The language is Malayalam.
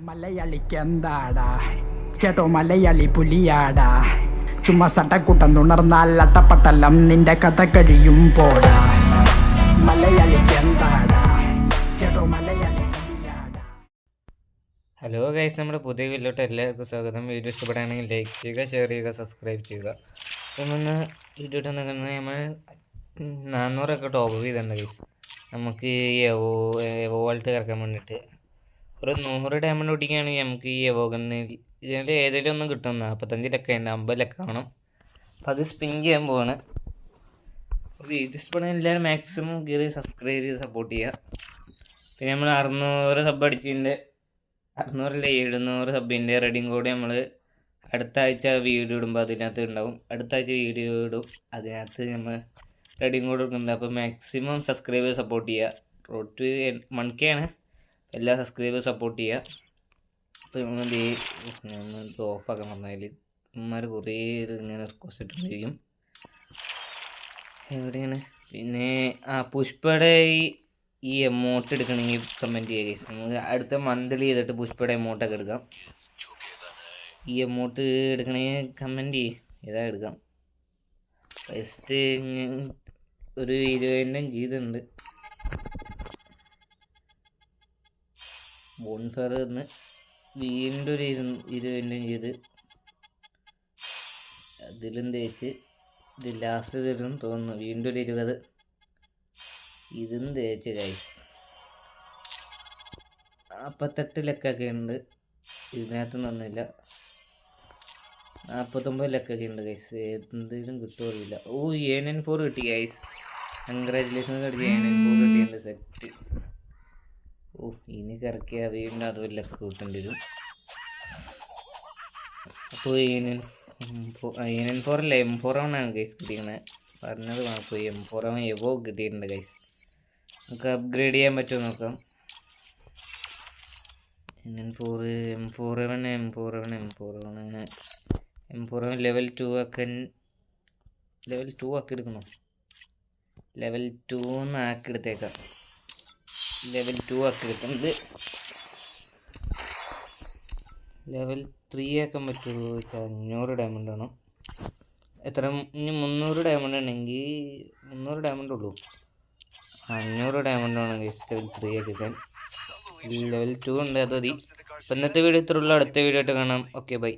മലയാളിക്ക് എന്താടാ കേട്ടോ മലയാളി പുലിയാടാ ചുമ്മാ സട്ടക്കുട്ടം തുണർന്നാൽ അട്ടപ്പട്ടലം നിന്റെ കഥ കഴിയും പോടാ മലയാളിക്ക് എന്താടാ കേട്ടോ മലയാളി പുലിയാടാ. ഹലോ ഗൈസ്, നമ്മുടെ പുതിയ വീഡിയോട്ട് എല്ലാവർക്കും സ്വാഗതം. വീഡിയോ ഇഷ്ടപ്പെടുകയാണെങ്കിൽ ലൈക്ക് ചെയ്യുക, ഷെയർ ചെയ്യുക, സബ്സ്ക്രൈബ് ചെയ്യുക. നമ്മളിന്ന് വീഡിയോ ഇട്ട് നിൽക്കുന്നത് നമ്മൾ 400 ടോപ്പ് ചെയ്തിട്ടുണ്ട് ഗൈസ്. നമുക്ക് ഈ എവോ വാൾട്ട് ഇറക്കാൻ വേണ്ടിയിട്ട് ഒരു 100 ഡയമണ്ട് പൊട്ടിക്കുകയാണെങ്കിൽ നമുക്ക് ഈ എവോഗണിൽ ഇതിൻ്റെ ഏതെങ്കിലും ഒന്നും കിട്ടും. 45 ലക്ക ഉണ്ട്, 50 ലക്ക വേണം. അപ്പം അത് സ്പിൻ ചെയ്യാൻ പോവാണ്. വീഡിയോ ഇഷ്ടപ്പെടുന്ന എല്ലാവരും മാക്സിമം കയറി സബ്സ്ക്രൈബ് ചെയ്ത് സപ്പോർട്ട് ചെയ്യുക. പിന്നെ നമ്മൾ 600 സബ് അടിച്ചതിൻ്റെ 700 സബിൻ്റെ റെഡിങ് കോഡ് നമ്മൾ അടുത്ത ആഴ്ച വീഡിയോ ഇടുമ്പോൾ അതിനകത്ത് ഉണ്ടാവും. അടുത്ത ആഴ്ച വീഡിയോ ഇടും, അതിനകത്ത് നമ്മൾ റെഡിങ് കോഡ് കൊടുക്കുന്നുണ്ട്. അപ്പോൾ മാക്സിമം സബ്സ്ക്രൈബ് സപ്പോർട്ട് ചെയ്യുക. റോഡ് ടു 1K ആണ്. എല്ലാ സബ്സ്ക്രൈബേഴ്സ് സപ്പോർട്ട് ചെയ്യുക. അപ്പോൾ നമ്മൾ ഓഫാക്കാൻ പറഞ്ഞാൽ ഇമാർ കുറേ ഇങ്ങനെ റിക്വസ്റ്റ് ഇട്ടിട്ടുണ്ടായിരിക്കും. എവിടെയാണ് പിന്നെ പുഷ്പയുടെ ഈ എമൗണ്ട് എടുക്കണമെങ്കിൽ കമൻറ്റ് ചെയ്യുക ഗൈസ്. നമുക്ക് അടുത്ത മന്തിൽ ചെയ്തിട്ട് പുഷ്പയുടെ എമൗണ്ടൊക്കെ എടുക്കാം. ഈ എമൗണ്ട് എടുക്കണമെങ്കിൽ കമൻറ്റ് ചെയ്യും, ഏതാ എടുക്കാം. ഫസ്റ്റ് ഒരു 20 ചെയ്തിട്ടുണ്ട്. ബോൺഫയർ നിന്ന് വീണ്ടും ഒരു 20 ചെയ്ത് അതിലും തേച്ച് ഇത് ലാസ്റ്റ് തരും തോന്നുന്നു. വീണ്ടും ഒരു 20 ഇതും തേച്ച് ഗൈസ് 48 ലക്കൊക്കെ ഉണ്ട്. ഇതിനകത്ത് തന്നില്ല. 49 ലക്കൊക്കെ ഉണ്ട് ഗൈസ്. എന്തെങ്കിലും കിട്ടുമില്ല. AN4 കിട്ടി ഗൈസ്. കൺഗ്രാജുലേഷൻസ് അടിച്ച് AN4 കിട്ടിയിട്ടുണ്ട്. സെറ്റ്. ഇനി കറക്കിയാൽ വീണ്ടും അതും ലക്ക് കിട്ടേണ്ടി വരും. അപ്പോൾ AN4 അല്ല, M4 ആണ് ഗൈസ് കിട്ടിയിരുന്നത്. പറഞ്ഞത് മാറിപ്പോയി. M4 എവോ കിട്ടിയിട്ടുണ്ട് ഗൈസ്. നമുക്ക് അപ്ഗ്രേഡ് ചെയ്യാൻ പറ്റുമോ നോക്കാം. M4 ലെവൽ 2 ആക്കി എടുക്കണോ? ലെവൽ 2 ആക്കി എടുത്തേക്കാം. ലെവൽ 2 ആക്കി എടുക്കുന്നത്. ലെവൽ 3 ആക്കാൻ പറ്റുമോ? 500 ഡയമണ്ട് വേണം. എത്ര? ഇനി 300 ഡയമണ്ട് ആണെങ്കിൽ 300 ഡയമണ്ട് ഉള്ളൂ. 500 ഡയമണ്ട് വേണം ഗൈസ് ലെവൽ 3 ആക്കിക്കാൻ. ലെവൽ 2 ഉണ്ട്, അത് മതി. അപ്പം ഇന്നത്തെ വീഡിയോ ഇത്രയുള്ളൂ. അടുത്ത വീഡിയോ ആയിട്ട് കാണാം. Okay, by.